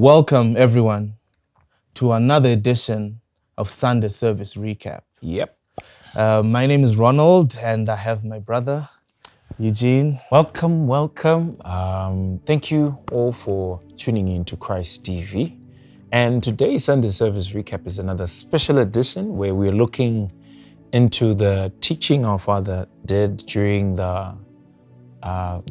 Welcome, everyone, to another edition of Sunday Service Recap. Yep. My name is Ronald, and I have my brother, Eugene. Welcome. Thank you all for tuning in to Christ TV. And today's Sunday Service Recap is another special edition where we're looking into the teaching our father did during the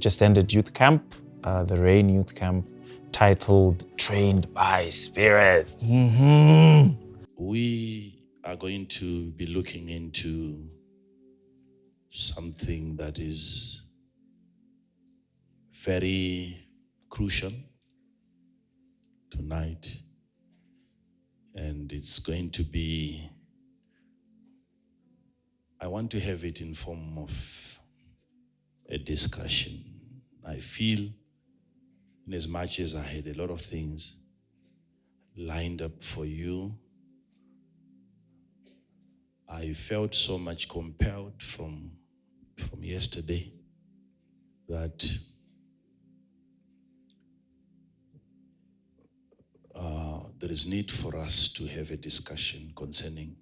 just ended youth camp, the Rain Youth Camp, titled Trained by Spirits. We are going to be looking into something that is very crucial tonight, and it's going to be, I want to have it in form of a discussion. I feel, in as much as I had a lot of things lined up for you, I felt so much compelled from yesterday that there is need for us to have a discussion concerning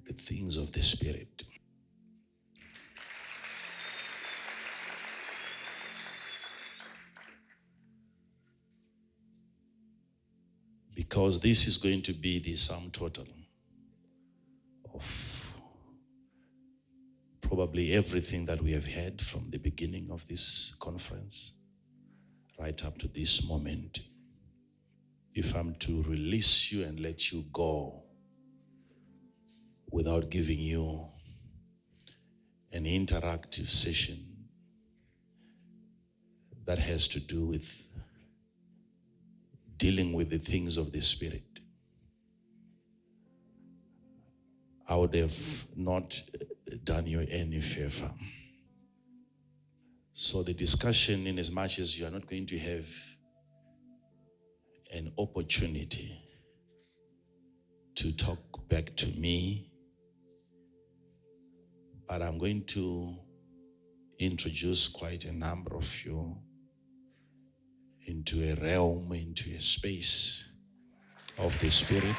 the things of the Spirit. Because this is going to be the sum total of probably everything that we have had from the beginning of this conference right up to this moment. If I'm to release you and let you go without giving you an interactive session that has to do with dealing with the things of the Spirit, I would have not done you any favor. So the discussion, in as much as you are not going to have an opportunity to talk back to me, but I'm going to introduce quite a number of you into a realm, into a space of the Spirit.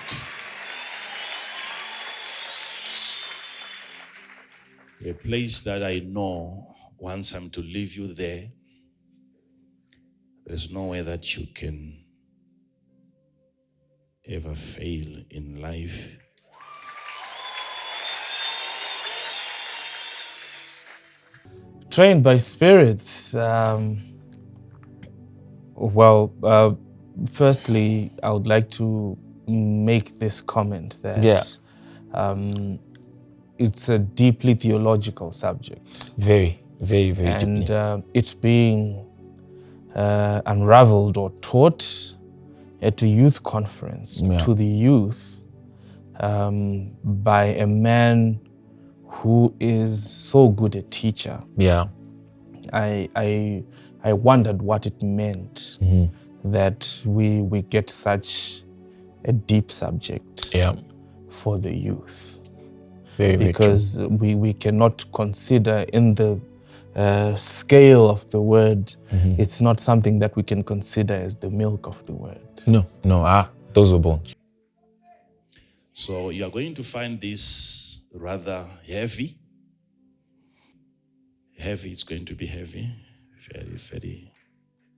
A place that I know once I'm to leave you there, there's no way that you can ever fail in life. Trained by spirits. Firstly, I would like to make this comment that it's a deeply theological subject. Very deeply. And it's being unraveled or taught at a youth conference to the youth by a man who is so good a teacher. I wondered what it meant that we get such a deep subject for the youth. Because we cannot consider in the scale of the word, it's not something that we can consider as the milk of the word. No, those are bones. So you are going to find this rather heavy. It's going to be heavy,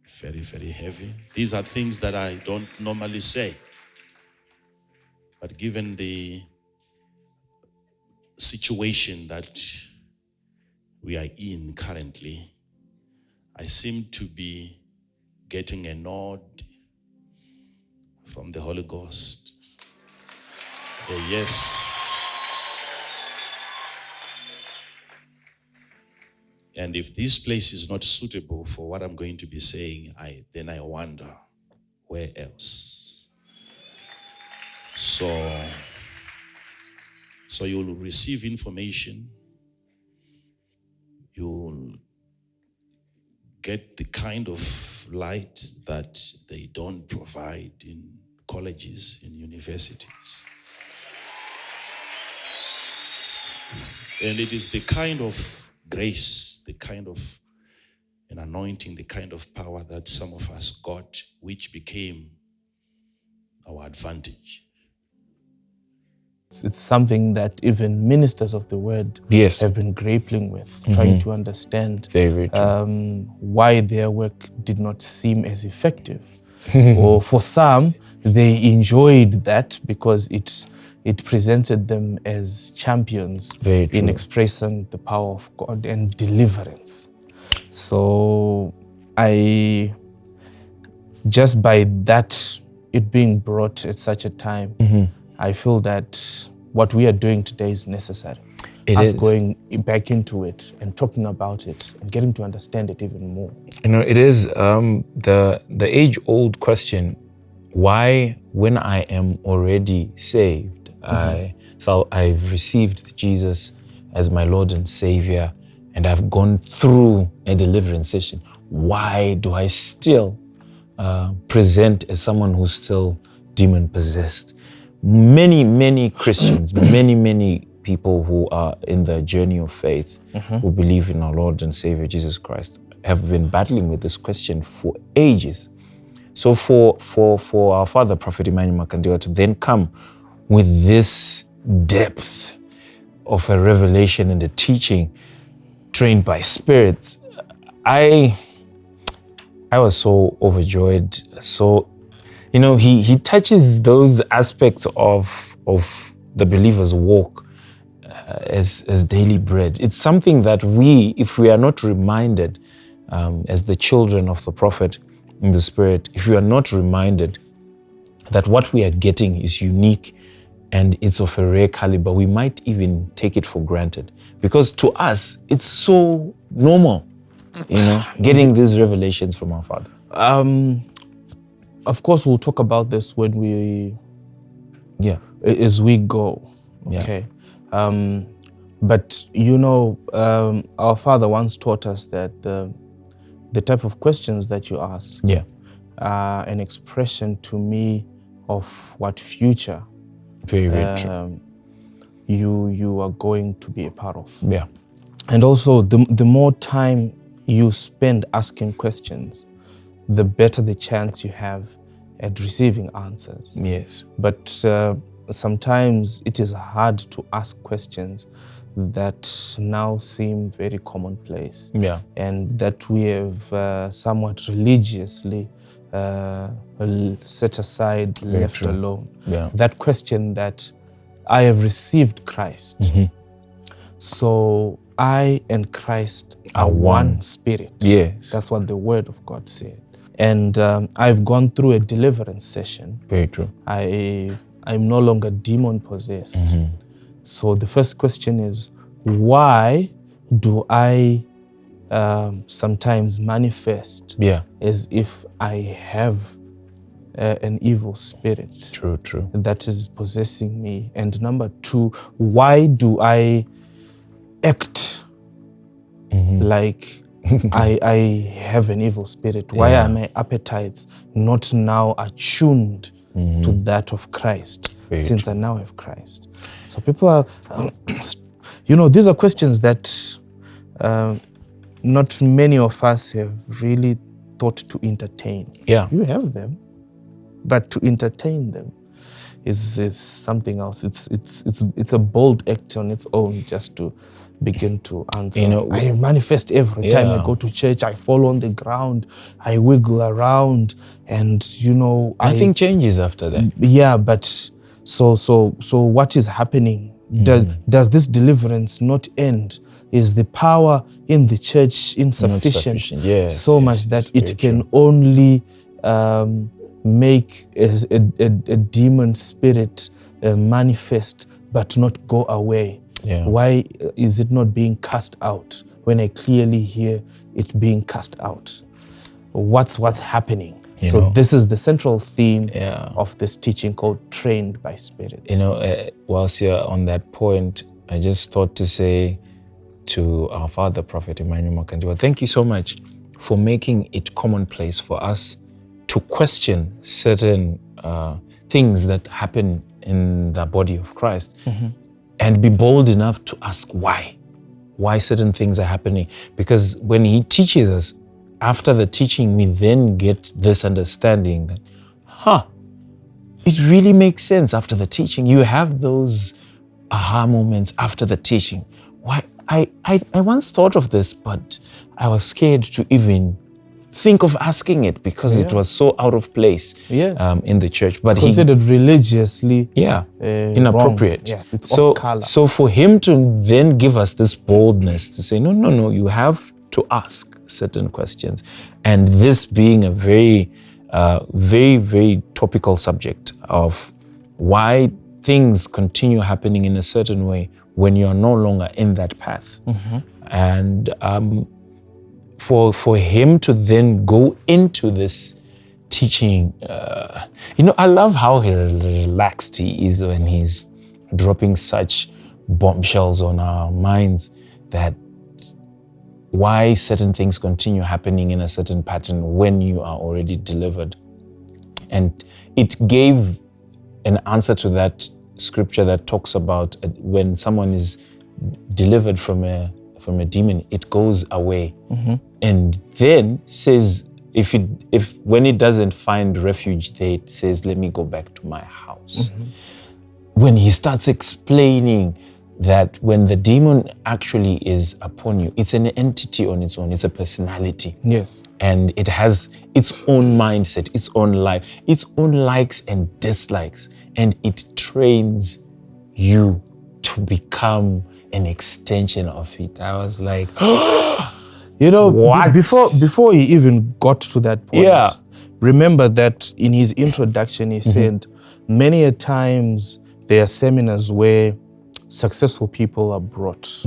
very heavy. These are things that I don't normally say. But given the situation that we are in currently, I seem to be getting a nod from the Holy Ghost. Yes. And if this place is not suitable for what I'm going to be saying, then I wonder where else. So you'll receive information. You'll get the kind of light that they don't provide in colleges, in universities. And it is the kind of grace, the kind of an anointing, the kind of power that some of us got, which became our advantage. It's something that even ministers of the word have been grappling with, trying to understand why their work did not seem as effective. Or for some, they enjoyed that because it presented them as champions in expressing the power of God and deliverance. So just by that, it being brought at such a time, I feel that what we are doing today is necessary. Us going back into it and talking about it and getting to understand it even more. It is the age-old question, why, when I am already saved, I've received Jesus as my Lord and Savior, and I've gone through a deliverance session, why do I still present as someone who's still demon-possessed? Many Christians, many people who are in the journey of faith, who believe in our Lord and Savior Jesus Christ, have been battling with this question for ages. So for our father, Prophet Emmanuel Makandiwa, to then come with this depth of a revelation and a teaching trained by spirits, I was so overjoyed. So, he touches those aspects of the believer's walk as daily bread. It's something that if we are not reminded as the children of the prophet in the spirit, if we are not reminded that what we are getting is unique and it's of a rare caliber, we might even take it for granted. Because to us, it's so normal, getting these revelations from our Father. Of course, we'll talk about this when as we go. Okay. But our Father once taught us that the type of questions that you ask are an expression to me of what future very true. You are going to be a part of. Yeah. And also, the more time you spend asking questions, the better the chance you have at receiving answers. Yes. But sometimes it is hard to ask questions that now seem very commonplace. Yeah. And that we have somewhat religiously set aside, Very left true. alone. Yeah. That question that I have received Christ. So I and Christ are one spirit. Yes. That's what the Word of God said. And I've gone through a deliverance session. Very true. I'm no longer demon possessed. So the first question is, why do I sometimes manifest as if I have an evil spirit True. that is possessing me? And number two, why do I act like I have an evil spirit? Why are my appetites not now attuned to that of Christ, since I now have Christ? So people are, these are questions that not many of us have really thought to entertain. Yeah. You have them, but to entertain them is something else. It's a bold act on its own just to begin to answer. I manifest every time I go to church. I fall on the ground, I wiggle around, and nothing changes after that. Yeah, but so what is happening? Does this deliverance not end? Is the power in the church insufficient? Yes, much that it can only make a demon spirit manifest but not go away? Why is it not being cast out when I clearly hear it being cast out? What's happening? This is the central theme of this teaching called Trained by Spirits. Whilst you're on that point, I just thought to say to our father, Prophet Emmanuel Makandiwa, thank you so much for making it commonplace for us to question certain things that happen in the body of Christ and be bold enough to ask why certain things are happening. Because when he teaches us, after the teaching, we then get this understanding that, it really makes sense after the teaching. You have those aha moments after the teaching. Why? I once thought of this, but I was scared to even think of asking it because it was so out of place in the church. But it's considered religiously inappropriate. Wrong. Yes, it's off color. So for him to then give us this boldness to say, no, you have to ask certain questions. And this being a very, very topical subject of why things continue happening in a certain way when you're no longer in that path. And for him to then go into this teaching, I love how relaxed he is when he's dropping such bombshells on our minds that why certain things continue happening in a certain pattern when you are already delivered. And it gave an answer to that scripture that talks about when someone is delivered from a demon, it goes away. And then says, if when it doesn't find refuge there, it says, let me go back to my house. When he starts explaining that when the demon actually is upon you, it's an entity on its own, it's a personality. Yes. And it has its own mindset, its own life, its own likes and dislikes. And it trains you to become an extension of it. I was like, what? Before he even got to that point, remember that in his introduction, he said, many a times there are seminars where successful people are brought.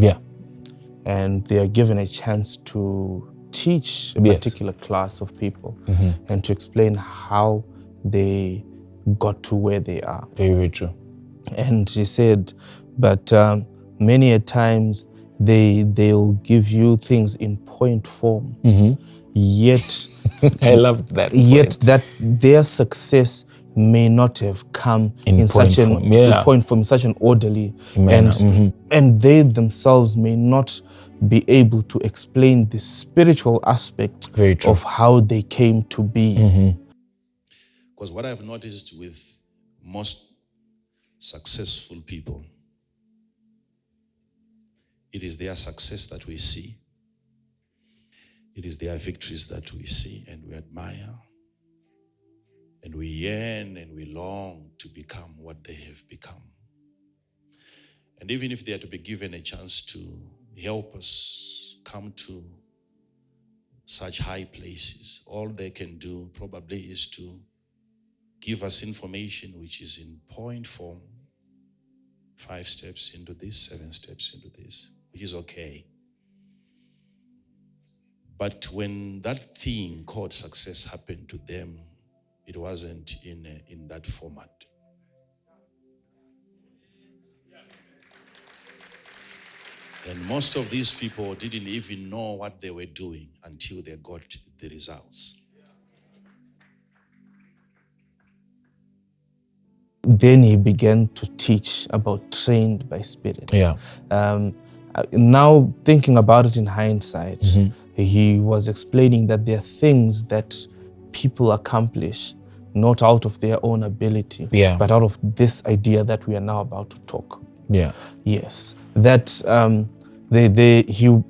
And they are given a chance to teach a particular class of people and to explain how they got to where they are. Very, very true. And he said, but many a times they'll give you things in point form. Yet I loved that. Yet that their success may not have come in such an point form, such an orderly manner. And they themselves may not be able to explain the spiritual aspect of how they came to be. Because what I've noticed with most successful people, it is their success that we see. It is their victories that we see and we admire. And we yearn and we long to become what they have become. And even if they are to be given a chance to help us come to such high places, all they can do probably is to give us information which is in point form. 5 steps into this, 7 steps into this, which is okay. But when that thing called success happened to them, it wasn't in that format. And most of these people didn't even know what they were doing until they got the results. Then he began to teach about trained by spirits. Now thinking about it in hindsight, he was explaining that there are things that people accomplish not out of their own ability, but out of this idea that we are now about to talk. Yes, that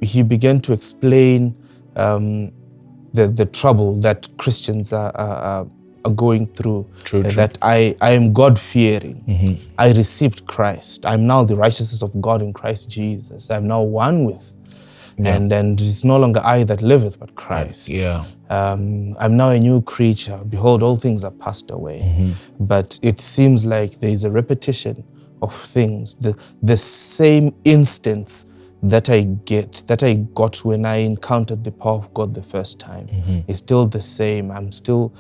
he began to explain the trouble that Christians are going through. That I am God-fearing. I received Christ. I'm now the righteousness of God in Christ Jesus. I'm now one with. And it's no longer I that liveth, but Christ. I'm now a new creature. Behold, all things are passed away. But it seems like there is a repetition of things. The same instance that I got when I encountered the power of God the first time is still the same. I'm still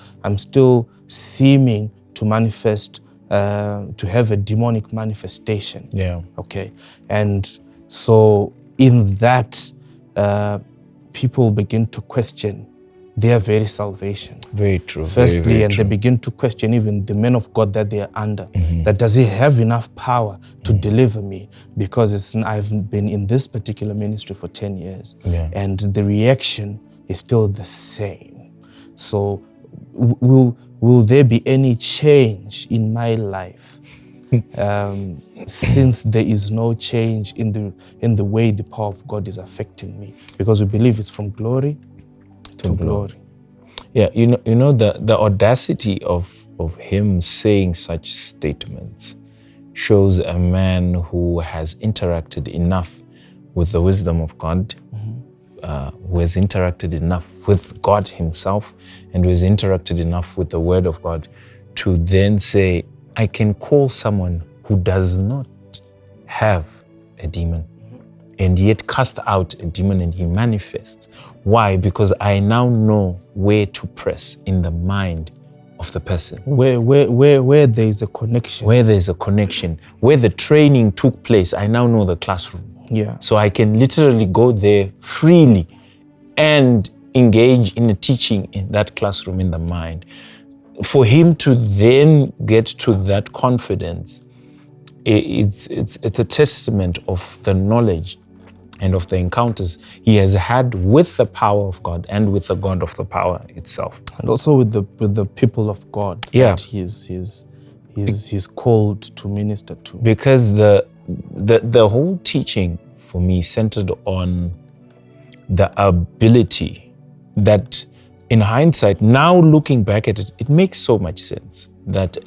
seeming to manifest, to have a demonic manifestation. Okay, and so in that, people begin to question their very salvation. Very true. Firstly, very and true. they begin to question even the men of God that they are under. That does he have enough power to deliver me? Because I've been in this particular ministry for 10 years. And the reaction is still the same. So will there be any change in my life since there is no change in the way the power of God is affecting me? Because we believe it's from glory to glory. Yeah, you know the audacity of him saying such statements shows a man who has interacted enough with the wisdom of God, who has interacted enough with God himself, and who has interacted enough with the word of God to then say, I can call someone who does not have a demon and yet cast out a demon and he manifests. Why? Because I now know where to press in the mind of the person. Where there is a connection. Where there's a connection. Where the training took place, I now know the classroom. Yeah. So I can literally go there freely and engage in the teaching in that classroom in the mind. For him to then get to that confidence, it's a testament of the knowledge and of the encounters he has had with the power of God and with the God of the power itself, and also with the people of God that he's called to minister to. Because the whole teaching for me centered on the ability that, in hindsight, now looking back at it, it makes so much sense that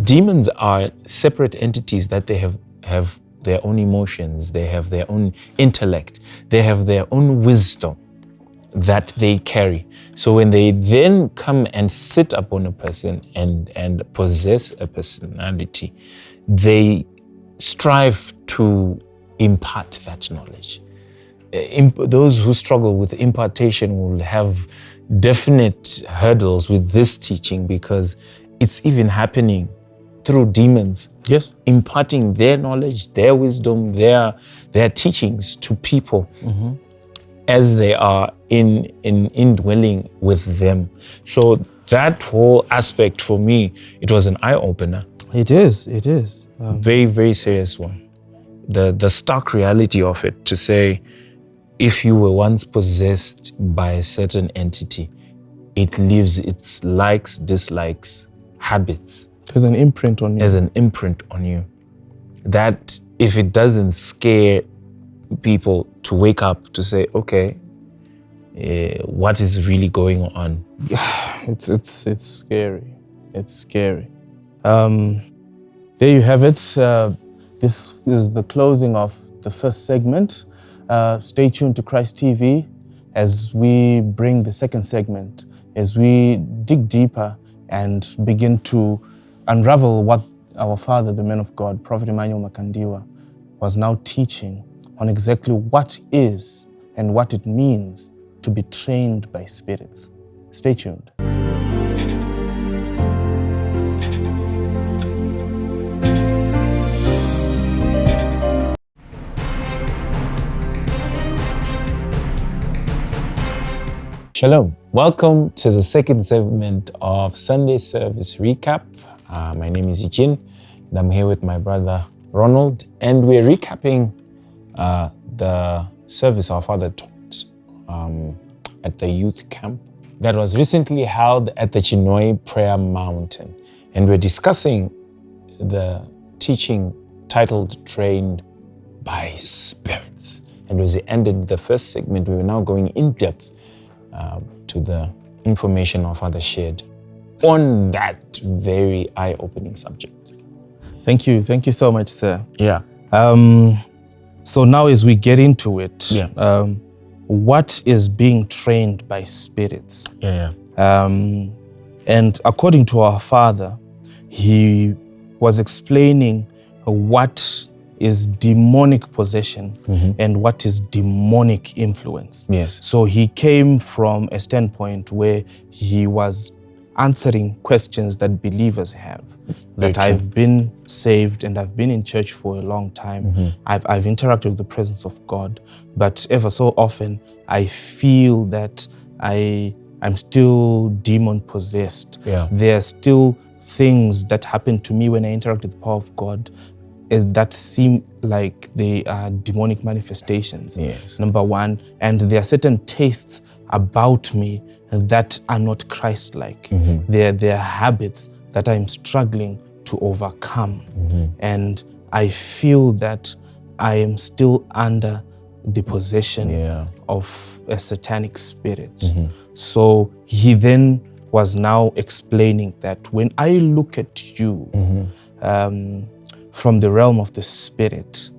demons are separate entities, that they have their own emotions, they have their own intellect, they have their own wisdom that they carry. So when they then come and sit upon a person and possess a personality, they strive to impart that knowledge. Those who struggle with impartation will have definite hurdles with this teaching, because it's even happening through demons. Yes. Imparting their knowledge, their wisdom, their teachings to people as they are indwelling with them. So that whole aspect, for me, it was an eye-opener. It is. Very, very serious one. The stark reality of it, to say, if you were once possessed by a certain entity, it leaves its likes, dislikes, habits. There's an imprint on you. There's an imprint on you. That if it doesn't scare people to wake up to say, okay, what is really going on? It's scary. It's scary. There you have it. This is the closing of the first segment. Stay tuned to Christ TV as we bring the second segment, as we dig deeper and begin to unravel what our father, the man of God, Prophet Emmanuel Makandiwa, was now teaching on exactly what is and what it means to be trained by spirits. Stay tuned. Shalom. Welcome to the second segment of Sunday Service Recap. My name is Eugene, and I'm here with my brother Ronald, and we're recapping the service our father taught at the youth camp that was recently held at the Chinoi Prayer Mountain. And we're discussing the teaching titled Trained by Spirits. And as we ended the first segment, we were now going in depth to the information our father shared on that very eye-opening subject. Thank you so much, sir. Yeah. So now as we get into it, Yeah. What is being trained by spirits? Yeah. And according to our father, he was explaining what is demonic possession and what is demonic influence. Yes. So he came from a standpoint where he was answering questions that believers have. That I've been saved and I've been in church for a long time. I've interacted with the presence of God, but ever so often I feel that I'm still demon possessed. Yeah. There are still things that happen to me when I interact with the power of God that seem like they are demonic manifestations. Yes. Number one, and there are certain tastes about me that are not Christ-like. There are habits that I'm struggling to overcome. And I feel that I am still under the possession of a satanic spirit. So he then was now explaining that when I look at you from the realm of the spirit,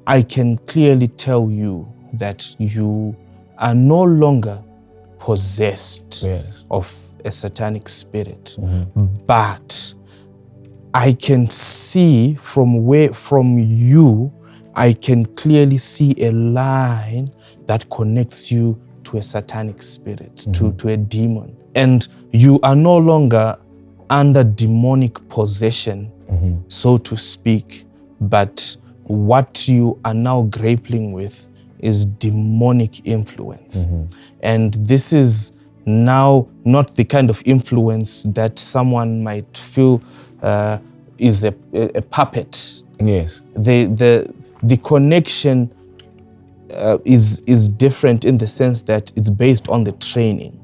I can clearly tell you that you are no longer possessed of a satanic spirit, but I can see from you, I can clearly see a line that connects you to a satanic spirit, to a demon. And you are no longer under demonic possession, so to speak, but what you are now grappling with is demonic influence. And this is now not the kind of influence that someone might feel is a puppet. Yes. The connection is different in the sense that it's based on the training.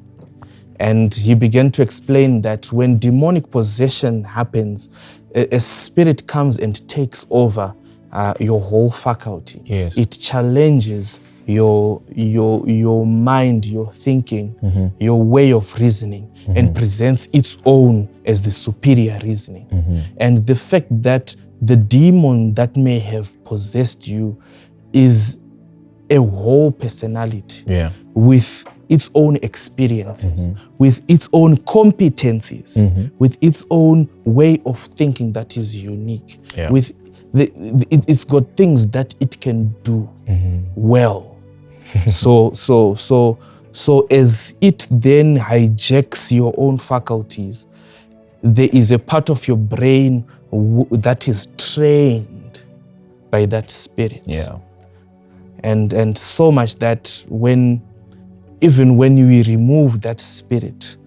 And he began to explain that when demonic possession happens, a spirit comes and takes over your whole faculty. Yes. It challenges your mind, your thinking, your way of reasoning, and presents its own as the superior reasoning. And the fact that the demon that may have possessed you is a whole personality with its own experiences, with its own competencies, with its own way of thinking that is unique, with it's got things that it can do well. So as it then hijacks your own faculties, there is a part of your brain that is trained by that spirit. And so much that even when we remove that spirit,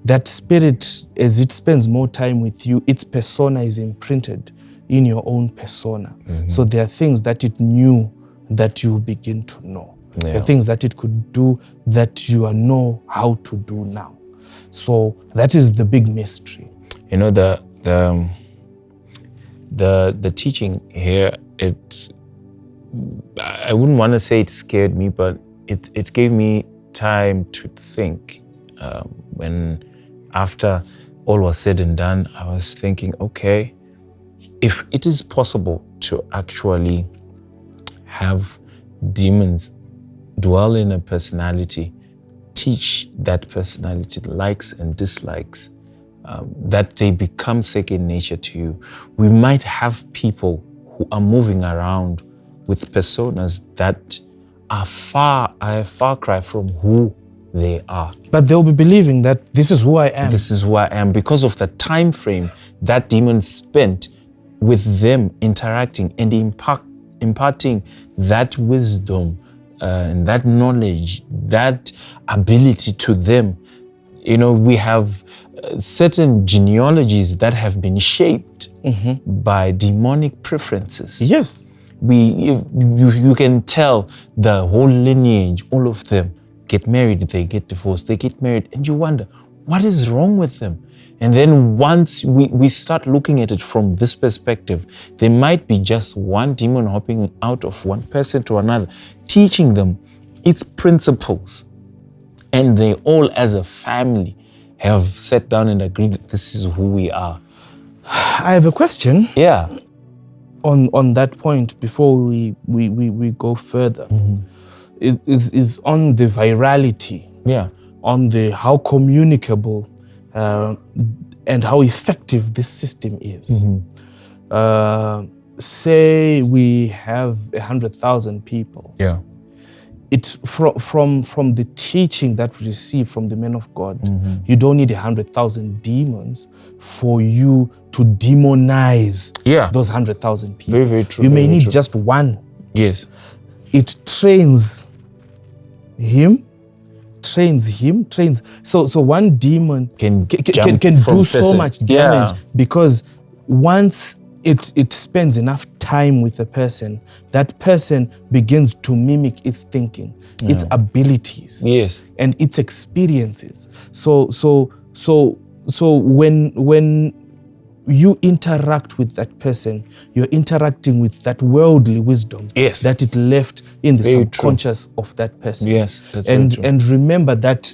as it spends more time with you, its persona is imprinted in your own persona. So there are things that it knew that you begin to know. There are things that it could do that you know how to do now. So that is the big mystery. You know, the teaching here, I wouldn't want to say it scared me, but it gave me time to think. When after all was said and done, I was thinking, okay, if it is possible to actually have demons dwell in a personality, teach that personality likes and dislikes, that they become second nature to you, we might have people who are moving around with personas that are a far cry from who they are. But they'll be believing that this is who I am. This is who I am because of the time frame that demon spent with them interacting and imparting that wisdom and that knowledge, that ability to them. You know, we have certain genealogies that have been shaped by demonic preferences. Yes. You can tell the whole lineage, all of them get married, they get divorced, they get married, and you wonder, what is wrong with them? And then once we start looking at it from this perspective, there might be just one demon hopping out of one person to another, teaching them its principles. And they all, as a family, have sat down and agreed that this is who we are. I have a question. Yeah. On that point, before we go further, it is on the virality. Yeah. On the how communicable and how effective this system is. Say we have 100,000 people. Yeah. It's from the teaching that we receive from the men of God. You don't need 100,000 demons for you to demonize those 100,000 people. Very, very true. You may need just one. Yes. It trains him. So one demon can do so much damage because once it spends enough time with a person, that person begins to mimic its thinking, its abilities, and its experiences. So when you interact with that person, you're interacting with that worldly wisdom that it left in the subconscious of that person. Yes, that's and remember that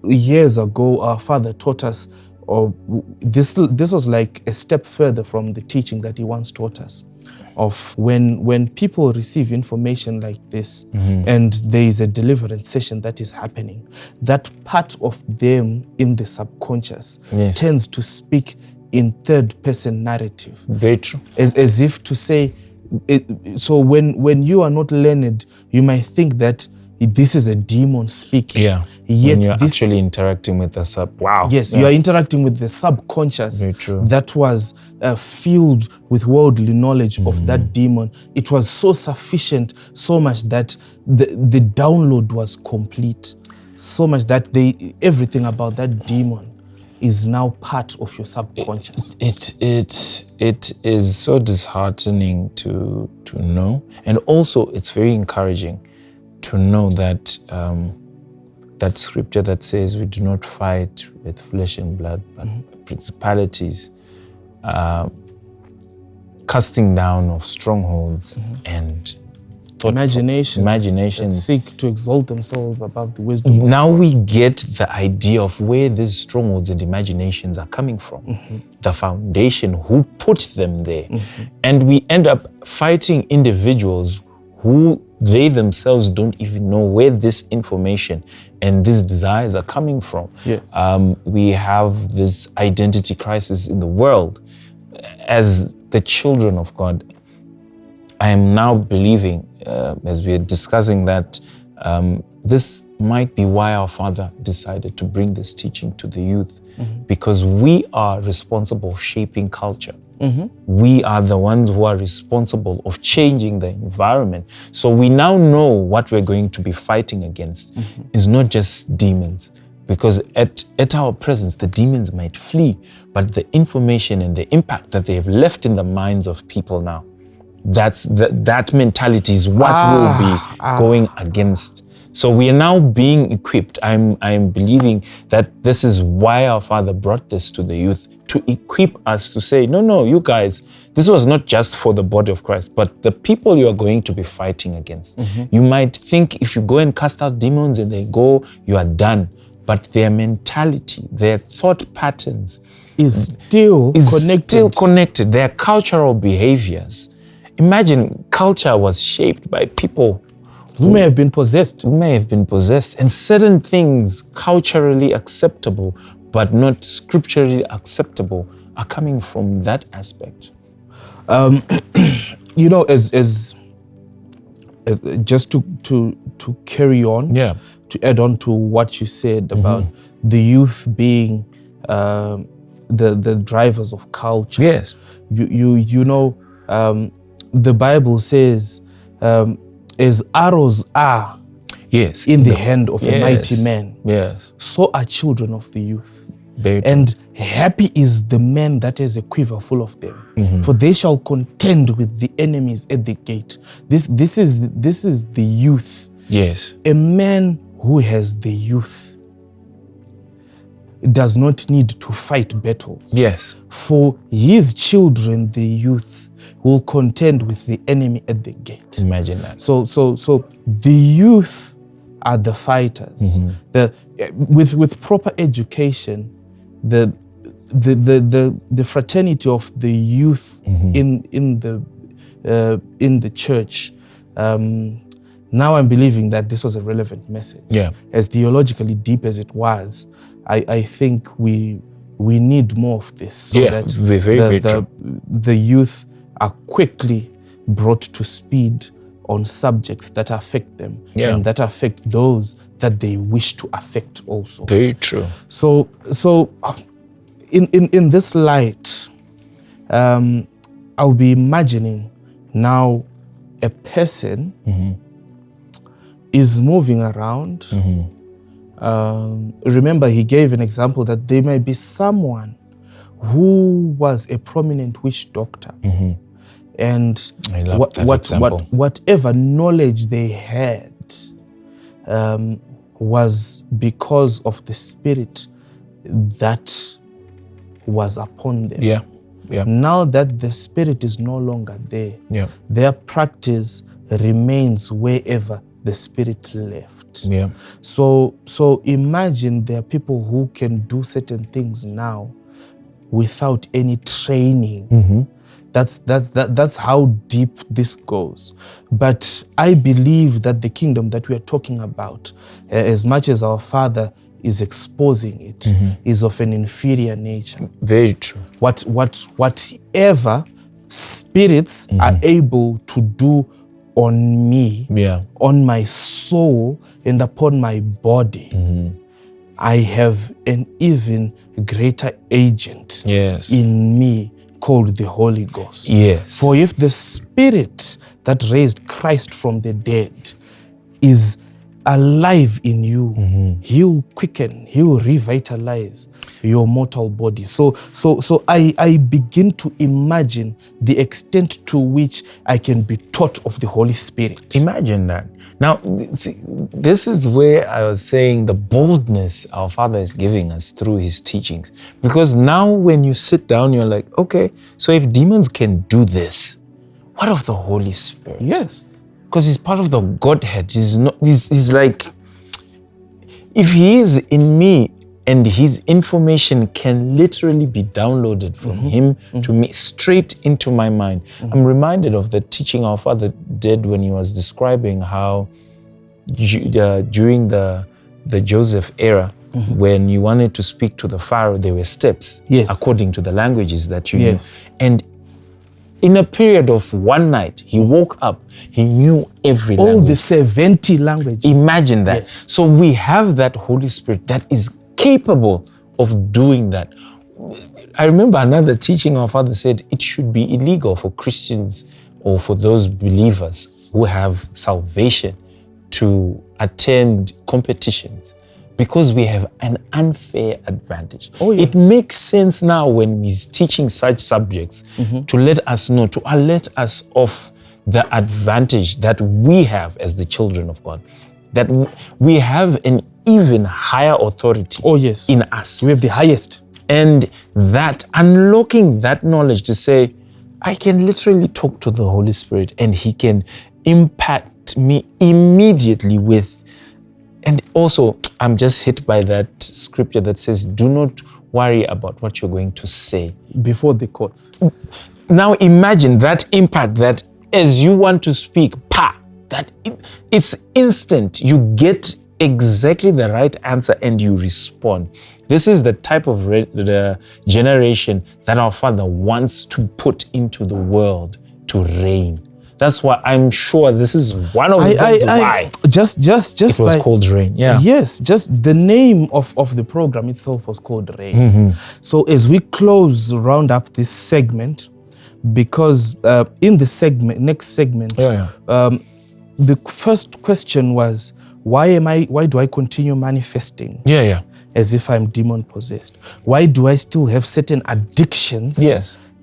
years ago, our father taught us, or this was like a step further from the teaching that he once taught us, of when people receive information like this, and there is a deliverance session that is happening, that part of them in the subconscious tends to speak in third person narrative. Very true. As if to say, so when you are not learned, you might think that this is a demon speaking. Yeah. Yet when you're actually interacting with the Yes, you are interacting with the subconscious that was filled with worldly knowledge of that demon. It was so sufficient, so much that the download was complete, so much that everything about that demon is now part of your subconscious. It is so disheartening to know, and also it's very encouraging to know that that scripture that says we do not fight with flesh and blood, but principalities, casting down of strongholds and imaginations that seek to exalt themselves above the wisdom. Now we get the idea of where these strongholds and imaginations are coming from, the foundation, who put them there. And we end up fighting individuals who they themselves don't even know where this information and these desires are coming from. Yes. We have this identity crisis in the world. As the children of God, I am now believing, as we are discussing that, this might be why our Father decided to bring this teaching to the youth, because we are responsible for shaping culture. We are the ones who are responsible of changing the environment. So we now know what we're going to be fighting against is not just demons, because at our presence, the demons might flee, but the information and the impact that they have left in the minds of people now, that mentality is what will be going against. So we are now being equipped. I'm believing that this is why our Father brought this to the youth, to equip us to say, no, you guys, this was not just for the body of Christ, but the people you are going to be fighting against. You might think if you go and cast out demons and they go, you are done. But their mentality, their thought patterns is still connected. Their cultural behaviors. Imagine culture was shaped by people who may have been possessed. And certain things culturally acceptable but not scripturally acceptable are coming from that aspect. You know, as just to carry on, to add on to what you said about the youth being the drivers of culture. Yes. You know, the Bible says, as arrows are in the hand of a mighty man, so are children of the youth. And happy is the man that has a quiver full of them, for they shall contend with the enemies at the gate. This is the youth. Yes. A man who has the youth does not need to fight battles. Yes. For his children, the youth, will contend with the enemy at the gate. Imagine that. So the youth are the fighters. With proper education, the fraternity of the youth in the church. Now I'm believing that this was a relevant message. As theologically deep as it was, I think we need more of this, so that the youth are quickly brought to speed on subjects that affect them and that affect those that they wish to affect also. Very true. So in this light, I'll be imagining now a person is moving around. Remember, he gave an example that there may be someone who was a prominent witch doctor, And I love that example. whatever knowledge they had was because of the Spirit that was upon them. Yeah. Yeah. Now that the Spirit is no longer there, their practice remains wherever the Spirit left. Yeah. So imagine there are people who can do certain things now without any training. Mm-hmm. That's how deep this goes. But I believe that the kingdom that we are talking about, as much as our Father is exposing it, is of an inferior nature. Very true. Whatever spirits are able to do on me, on my soul, and upon my body, I have an even greater agent in me called the Holy Ghost. Yes. For if the Spirit that raised Christ from the dead is alive in you, He'll quicken, He'll revitalize your mortal body. So I begin to imagine the extent to which I can be taught of the Holy Spirit. Imagine that. Now, see, this is where I was saying the boldness our Father is giving us through His teachings. Because now when you sit down, you're like, okay, so if demons can do this, what of the Holy Spirit? Yes. Because He's part of the Godhead. He's like, if He is in me and His information can literally be downloaded from Him to me, straight into my mind. I'm reminded of the teaching our Father did when He was describing how during the Joseph era, when you wanted to speak to the Pharaoh, there were steps according to the languages that you knew. And in a period of one night, he woke up, he knew every language. All the 70 languages. Imagine that. Yes. So we have that Holy Spirit that is capable of doing that. I remember another teaching our Father said it should be illegal for Christians or for those believers who have salvation to attend competitions because we have an unfair advantage. Oh, yes. It makes sense now when he's teaching such subjects to let us know, to alert us of the advantage that we have as the children of God, that we have an even higher authority in us. We have the highest. And that, unlocking that knowledge to say, I can literally talk to the Holy Spirit and He can impact me immediately with. And also, I'm just hit by that scripture that says, do not worry about what you're going to say. Before the courts. Now imagine that impact, that as you want to speak, it's instant. You get exactly the right answer and you respond. This is the type of the generation that our Father wants to put into the world to reign. That's why I'm sure this is one of the reasons why just it was called Reign. Yeah. Yes, just the name of the program itself was called Reign. So as we round up this segment, because in the next segment, the first question was, why do I continue manifesting? As if I'm demon possessed? Why do I still have certain addictions?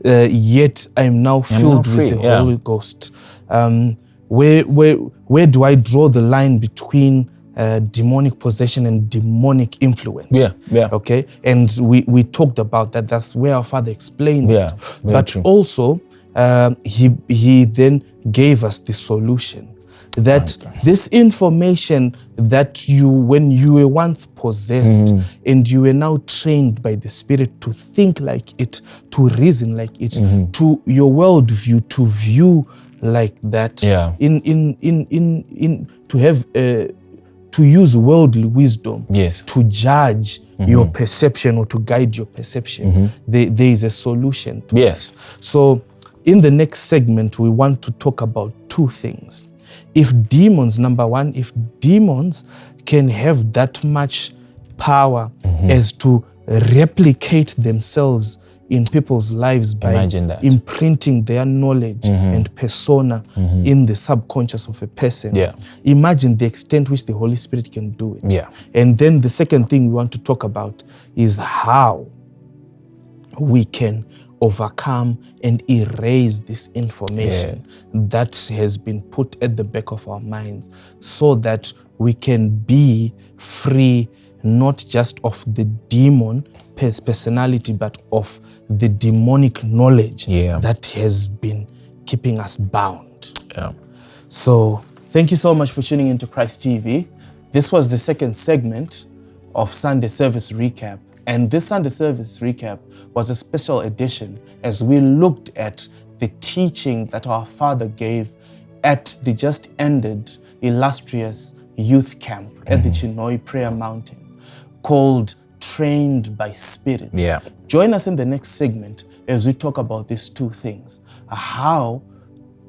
Yet I'm now filled with the Holy Ghost. Where do I draw the line between demonic possession and demonic influence? Okay, and we talked about that. That's where our Father explained it. But also, he then gave us the solution. That this information that when you were once possessed and you were now trained by the Spirit to think like it, to reason like it, to your worldview, to view like that, to have to use worldly wisdom to judge your perception or to guide your perception. There is a solution to that. So in the next segment, we want to talk about two things. If demons, number one, if demons can have that much power as to replicate themselves in people's lives by imprinting their knowledge and persona in the subconscious of a person, imagine the extent which the Holy Spirit can do it. And then the second thing we want to talk about is how we can overcome and erase this information that has been put at the back of our minds, so that we can be free, not just of the demon personality, but of the demonic knowledge that has been keeping us bound. So thank you so much for tuning into Christ TV. This was the second segment of Sunday Service Recap. And this Sunday Service Recap was a special edition as we looked at the teaching that our Father gave at the just ended illustrious youth camp at the Chinoi Prayer Mountain, called Trained by Spirits. Join us in the next segment as we talk about these two things, how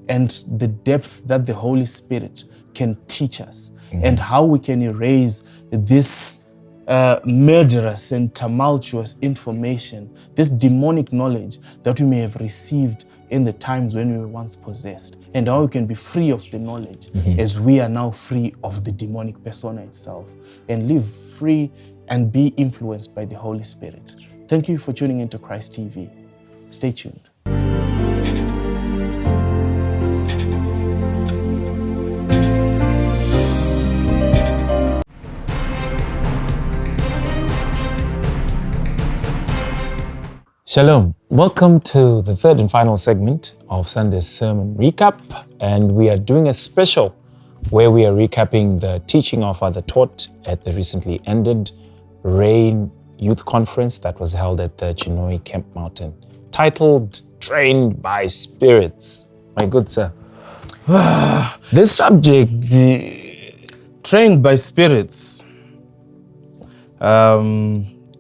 and the depth that the Holy Spirit can teach us, and how we can erase this murderous and tumultuous information, this demonic knowledge that we may have received in the times when we were once possessed, and how we can be free of the knowledge as we are now free of the demonic persona itself, and live free and be influenced by the Holy Spirit. Thank you for tuning into Christ TV. Stay tuned. Shalom. Welcome to the third and final segment of Sunday's Sermon Recap. And we are doing a special where we are recapping the teaching our Father taught at the recently ended Rain Youth Conference that was held at the Chinoi Camp Mountain, titled Trained by Spirits. My good sir. This subject, Trained by Spirits,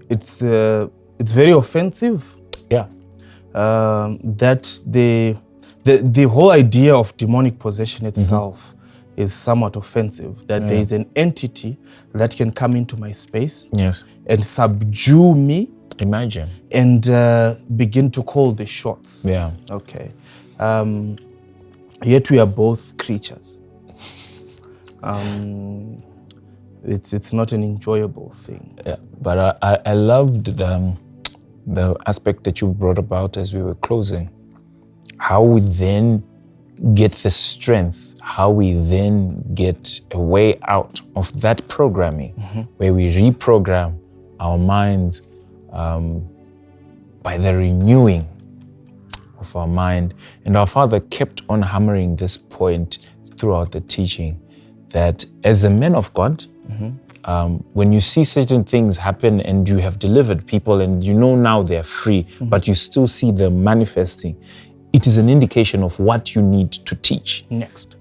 it's very offensive. That the whole idea of demonic possession itself is somewhat offensive. That there is an entity that can come into my space and subdue me. Imagine. And begin to call the shots. Okay. Yet we are both creatures. It's not an enjoyable thing. But I loved the aspect that you brought about as we were closing. How we then get the strength, how we then get a way out of that programming, where we reprogram our minds by the renewing of our mind. And our Father kept on hammering this point throughout the teaching, that as a man of God, when you see certain things happen and you have delivered people and you know now they're free, but you still see them manifesting, it is an indication of what you need to teach next.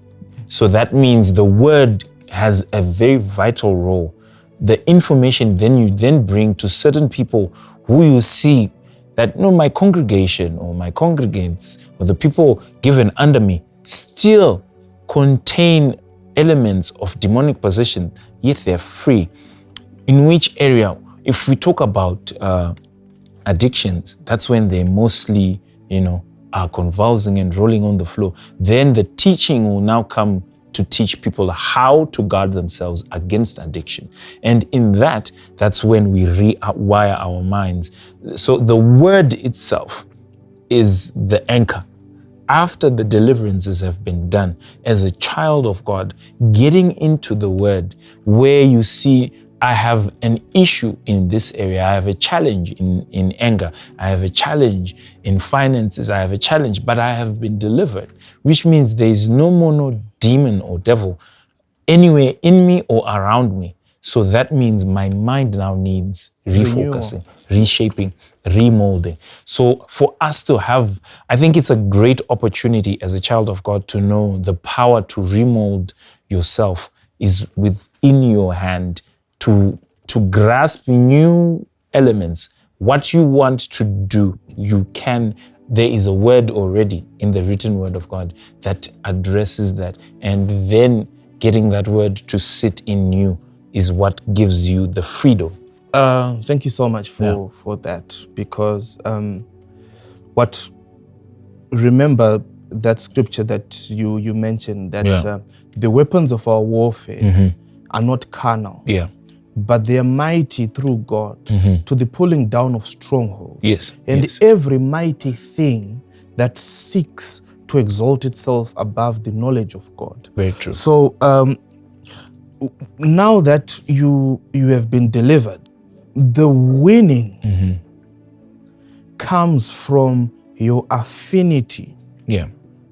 So that means the word has a very vital role. The information then you then bring to certain people who you see that, no, my congregation or my congregants or the people given under me still contain elements of demonic possession, yet they're free. In which area? If we talk about addictions, that's when they mostly, are convulsing and rolling on the floor. Then the teaching will now come to teach people how to guard themselves against addiction. And in that's when we rewire our minds. So the word itself is the anchor. After the deliverances have been done, as a child of God, getting into the word where you see, I have an issue in this area, I have a challenge in anger, I have a challenge in finances, I have a challenge, but I have been delivered, which means there is no more no demon or devil anywhere in me or around me. So that means my mind now needs refocusing, reshaping, remolding. So for us to have, I think it's a great opportunity as a child of God to know the power to remold yourself is within your hand, to grasp new elements. What you want to do, you can. There is a word already in the written word of God that addresses that. And then getting that word to sit in you is what gives you the freedom. Thank you so much for that, because remember that scripture that you mentioned, that the weapons of our warfare are not carnal, but they are mighty through God to the pulling down of strongholds. Yes. And yes. every mighty thing that seeks to exalt itself above the knowledge of God. Very true. So now that you have been delivered, the winning comes from your affinity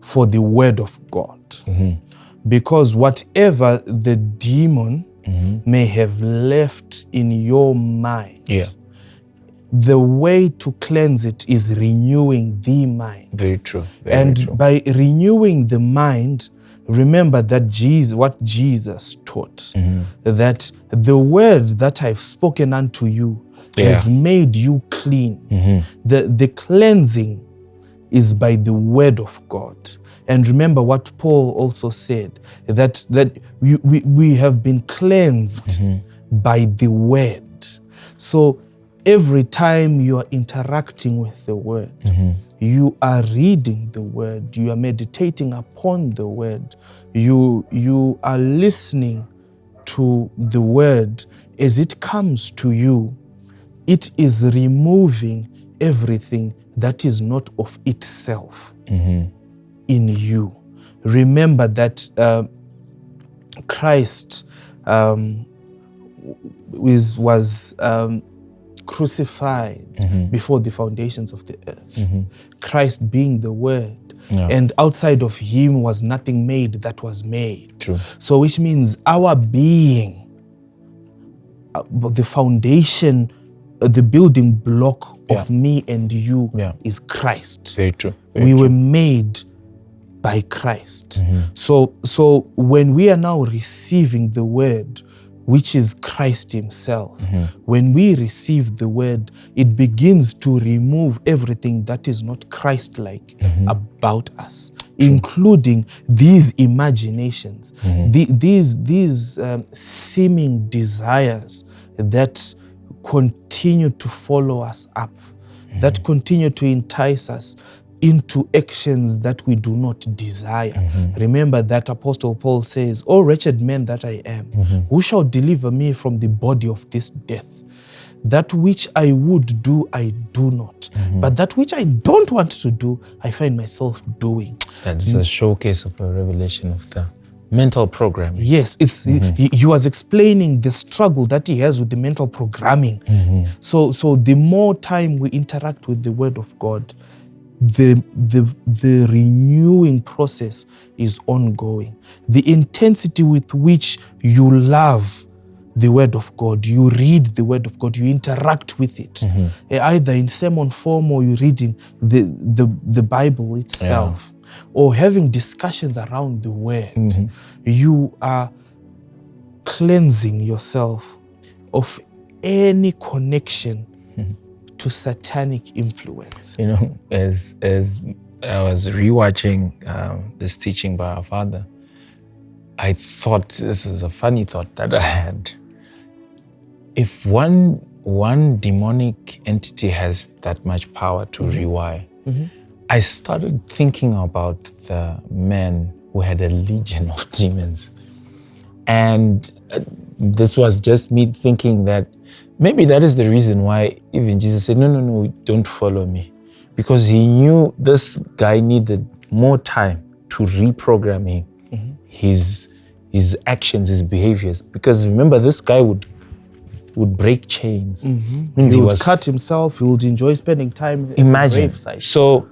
for the word of God. Because whatever the demon may have left in your mind, the way to cleanse it is renewing the mind. Very true. Very true. By renewing the mind, remember that what Jesus taught, that the word that I've spoken unto you has made you clean. The cleansing is by the word of God. And remember what Paul also said, that we have been cleansed by the word. So every time you are interacting with the word, you are reading the word, you are meditating upon the word, you are listening to the word as it comes to you. It is removing everything that is not of itself in you. Remember that Christ was crucified before the foundations of the earth. Christ being the Word. And outside of him was nothing made that was made. True. So which means our being, the foundation, the building block of me and you is Christ. Very true. We were made by Christ. So when we are now receiving the word, which is Christ himself, when we receive the word, it begins to remove everything that is not Christ-like about us, including these imaginations, these seeming desires that continue to follow us up, that continue to entice us into actions that we do not desire. Remember that Apostle Paul says, "O wretched man that I am, who shall deliver me from the body of this death? That which I would do, I do not. But that which I don't want to do, I find myself doing." That's a showcase of a revelation of the mental programming. Yes, it's he was explaining the struggle that he has with the mental programming. So the more time we interact with the word of God, the renewing process is ongoing. The intensity with which you love the word of God, you read the word of God, you interact with it, either in sermon form or you're reading the Bible itself, or having discussions around the word, you are cleansing yourself of any connection to satanic influence. You know, as I was rewatching this teaching by our father, I thought, this is a funny thought that I had. If one demonic entity has that much power to rewire, I started thinking about the men who had a legion of demons. And this was just me thinking that maybe that is the reason why even Jesus said, no, don't follow me. Because he knew this guy needed more time to reprogram him, his actions, his behaviors. Because remember, this guy would break chains. Means he would cut himself, he would enjoy spending time in the graveside. So,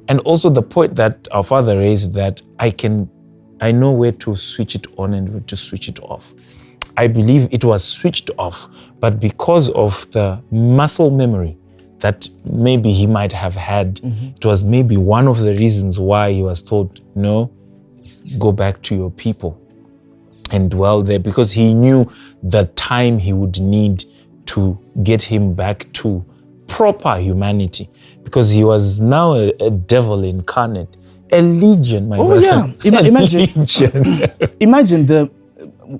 and also the point that our father raised, that I know where to switch it on and where to switch it off. I believe it was switched off, but because of the muscle memory that maybe he might have had, it was maybe one of the reasons why he was told, no, go back to your people and dwell there, because he knew the time he would need to get him back to proper humanity, because he was now a devil incarnate, a legion, my brother. Imagine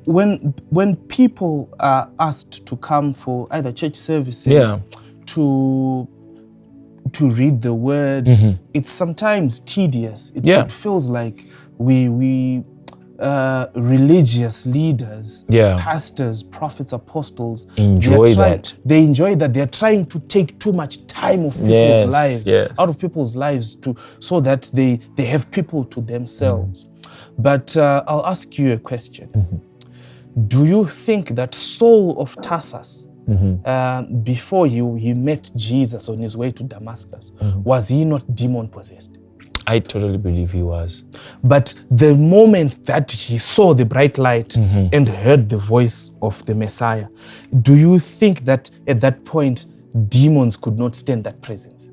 when people are asked to come for either church services, to read the word, it's sometimes tedious. It feels like we religious leaders, Yeah. pastors, prophets, apostles Enjoy that. They enjoy that. They're trying to take too much time of people's lives, out of people's lives, so that they have people to themselves. But I'll ask you a question. Do you think that Saul of Tarsus, before he met Jesus on his way to Damascus, was he not demon possessed? I totally believe he was. But the moment that he saw the bright light and heard the voice of the Messiah, do you think that at that point demons could not stand that presence?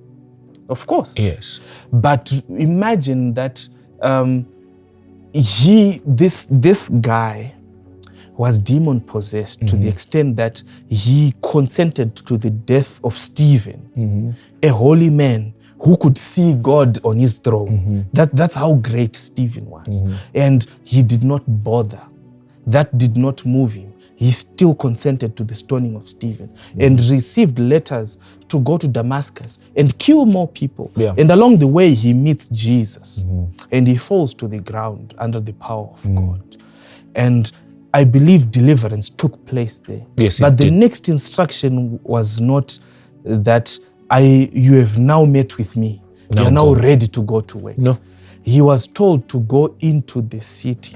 Of course. Yes. But imagine that this guy was demon possessed to the extent that he consented to the death of Stephen, a holy man who could see God on his throne. That's how great Stephen was. And he did not bother. That did not move him. He still consented to the stoning of Stephen and received letters to go to Damascus and kill more people. Yeah. And along the way, he meets Jesus and he falls to the ground under the power of God. And I believe deliverance took place there. Yes, but the next instruction was not that you have now met with me. Now You're now go. ready to go to work. No. He was told to go into the city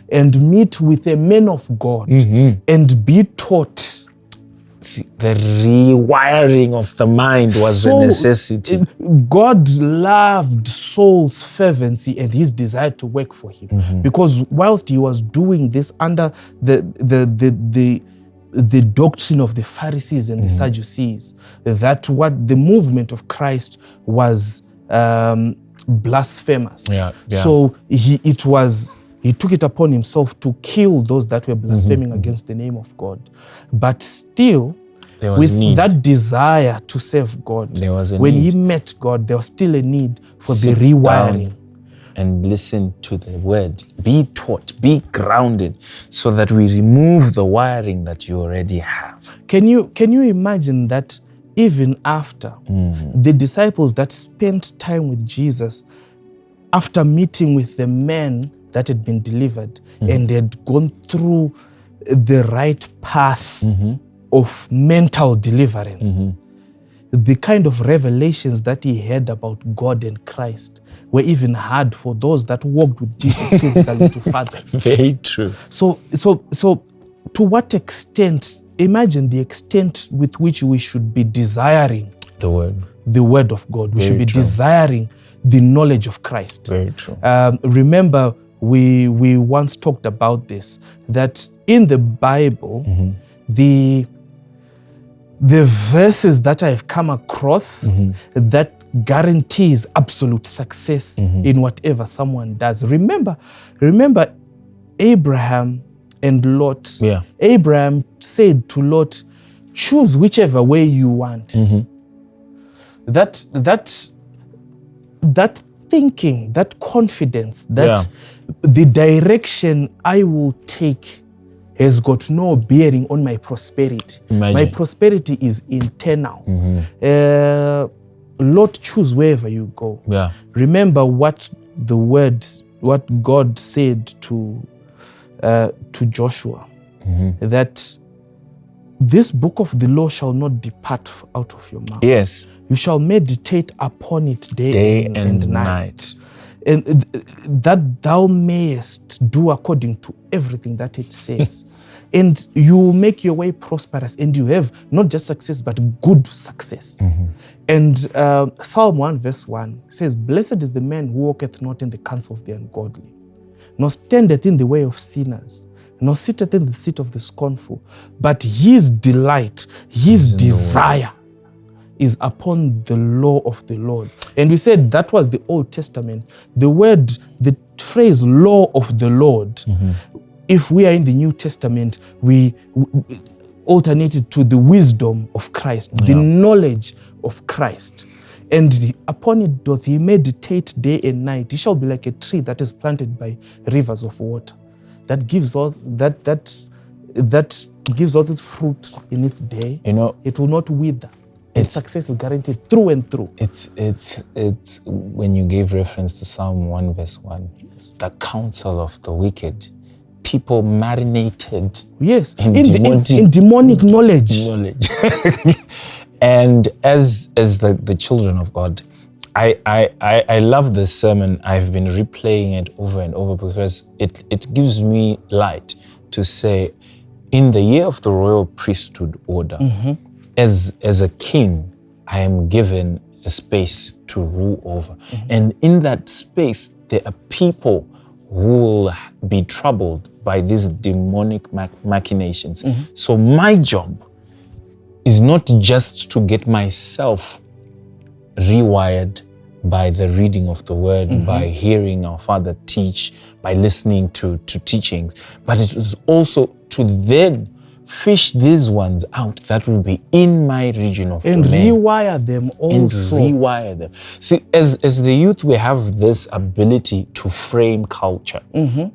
and meet with a man of God and be taught. See, the rewiring of the mind was a necessity. God loved Saul's fervency and his desire to work for him, because whilst he was doing this under the doctrine of the Pharisees and the Sadducees, that what the movement of Christ was blasphemous. Yeah. So he took it upon himself to kill those that were blaspheming against the name of God. But still, with that desire to serve God, when he met God, there was still a need for the rewiring. And listen to the word. Be taught, be grounded, so that we remove the wiring that you already have. Can you imagine that even after the disciples that spent time with Jesus, after meeting with the man that had been delivered and had gone through the right path of mental deliverance, the kind of revelations that he had about God and Christ were even hard for those that walked with Jesus physically to fathom. Very true. So to what extent, imagine the extent with which we should be desiring the word of God. We should be desiring the knowledge of Christ. Very true. Remember, we once talked about this, that in the Bible, the verses that I've come across that guarantees absolute success in whatever someone does. Remember Abraham and Lot. Yeah. Abraham said to Lot, choose whichever way you want. That thinking, that confidence, that the direction I will take has got no bearing on my prosperity. Imagine. My prosperity is internal. Lord, choose wherever you go. Yeah. Remember what God said to Joshua, that this book of the law shall not depart out of your mouth. Yes. You shall meditate upon it day and night. And that thou mayest do according to everything that it says. And you will make your way prosperous, and you have not just success, but good success. And Psalm 1 verse 1 says, blessed is the man who walketh not in the counsel of the ungodly, nor standeth in the way of sinners, nor sitteth in the seat of the scornful, but his delight, his desire is upon the law of the Lord. And we said that was the Old Testament. The phrase law of the Lord, if we are in the New Testament, we alternated to the wisdom of Christ, the knowledge of Christ. And upon it doth he meditate day and night. He shall be like a tree that is planted by rivers of water, that gives all that gives all its fruit in its day. You know, it will not wither. and success is guaranteed through and through. It's when you gave reference to Psalm 1 verse 1, the counsel of the wicked, people marinated in demonic knowledge. And as the children of God, I love this sermon. I've been replaying it over and over because it gives me light to say, in the year of the royal priesthood order, as a king, I am given a space to rule over. And in that space, there are people who will be troubled by these demonic machinations. So my job is not just to get myself rewired by the reading of the word, by hearing our Father teach, by listening to teachings, but it is also to then fish these ones out that will be in my region of and domain. Rewire them also. And rewire them. See, as the youth, we have this ability to frame culture.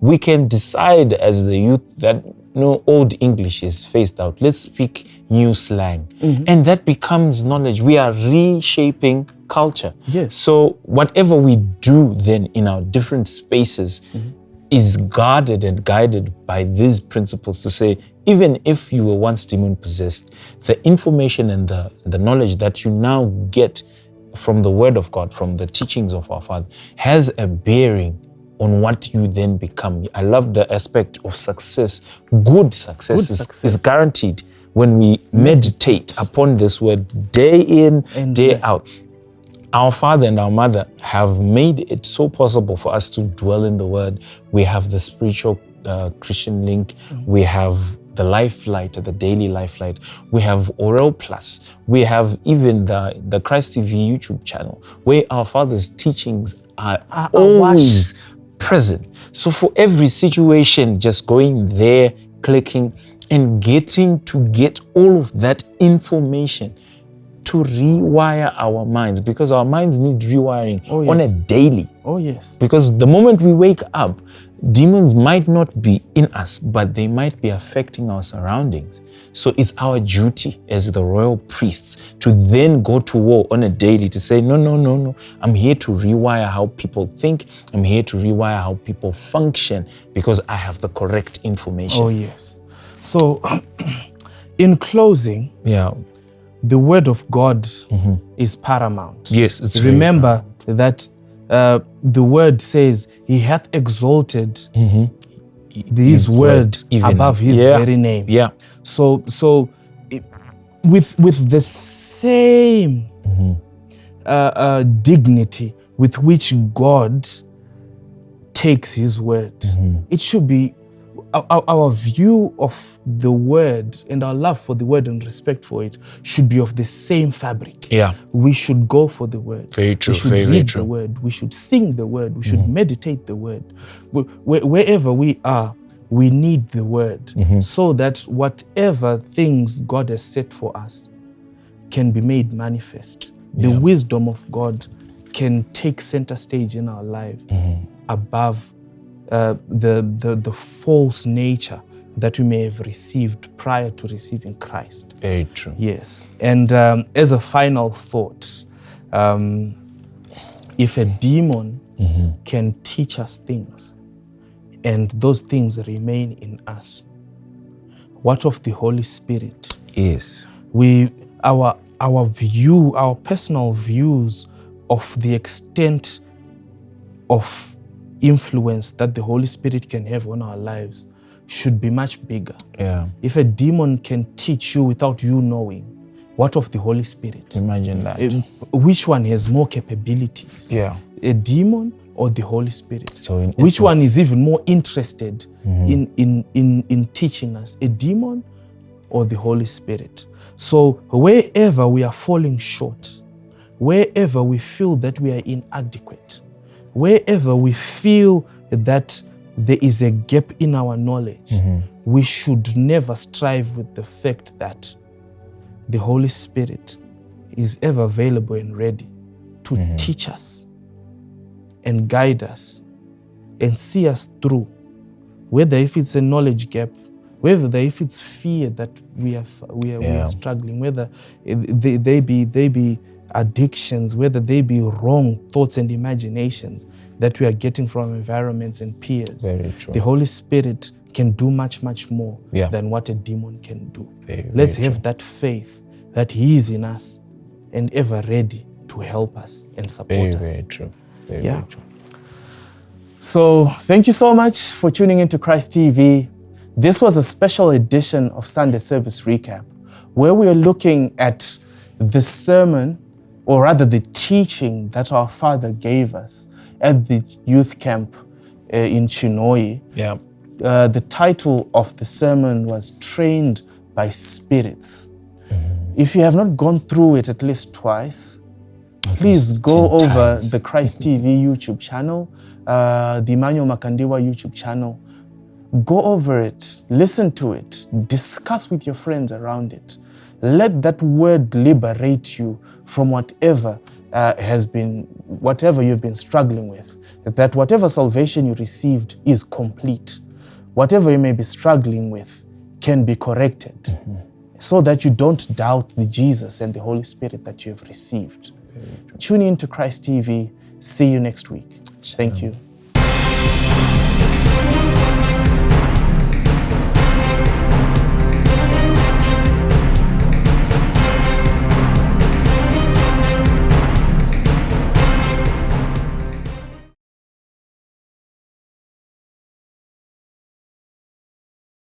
We can decide as the youth that no, old English is phased out. Let's speak new slang. And that becomes knowledge. We are reshaping culture. Yes. So whatever we do then in our different spaces is guarded and guided by these principles to say, even if you were once demon-possessed, the information and the knowledge that you now get from the Word of God, from the teachings of our Father, has a bearing on what you then become. I love the aspect of success. Good success is guaranteed when we meditate upon this word day in and day out. Our father and our mother have made it so possible for us to dwell in the word. We have the spiritual Christian link. We have the Life Light, the daily Life Light. We have Oral Plus. We have even the Christ TV YouTube channel, where our Father's teachings are always present. So for every situation, just going there, clicking, and getting to get all of that information to rewire our minds, because our minds need rewiring on a daily. Oh, yes. Because the moment we wake up, demons might not be in us, but they might be affecting our surroundings. So it's our duty as the royal priests to then go to war on a daily to say, no. I'm here to rewire how people think. I'm here to rewire how people function because I have the correct information. Oh, yes. So in closing, the word of God is paramount. Yes, it's remember that the word says he hath exalted his word above his very name. Yeah. So with the same dignity with which God takes his word, it should be our view of the word and our love for the word and respect for it should be of the same fabric. Yeah. We should go for the word. Very true. We should read the word. We should sing the word. We should meditate the word. Wherever we are, we need the word so that whatever things God has set for us can be made manifest. The wisdom of God can take center stage in our life above the false nature that we may have received prior to receiving Christ. Very true. Yes. And as a final thought, if a demon can teach us things and those things remain in us, what of the Holy Spirit? Yes. Our view, our personal views of the extent of influence that the Holy Spirit can have on our lives should be much bigger. Yeah. If a demon can teach you without you knowing, what of the Holy Spirit? Imagine that. Which one has more capabilities? Yeah. A demon or the Holy Spirit? So which one is even more interested in teaching us? A demon or the Holy Spirit? So wherever we are falling short, wherever we feel that we are inadequate, wherever we feel that there is a gap in our knowledge, we should never strive with the fact that the Holy Spirit is ever available and ready to teach us and guide us and see us through, whether if it's a knowledge gap, whether if it's fear that we are struggling, whether they be addictions, whether they be wrong thoughts and imaginations that we are getting from environments and peers. Very true. The Holy Spirit can do much, much more than what a demon can do. Let's have that faith that He is in us and ever ready to help us and support us. Very true. Very true. So thank you so much for tuning into Christ TV. This was a special edition of Sunday Service Recap, where we are looking at the sermon, or rather the teaching that our Father gave us at the youth camp in Chinhoyi. Yeah. The title of the sermon was Trained by Spirits. If you have not gone through it at least twice, please go over the Christ TV YouTube channel, the Emmanuel Makandiwa YouTube channel. Go over it, listen to it, discuss with your friends around it. Let that word liberate you from whatever whatever you've been struggling with. That whatever salvation you received is complete. Whatever you may be struggling with can be corrected, so that you don't doubt the Jesus and the Holy Spirit that you have received. Tune in to Christ TV. See you next week. Thank you.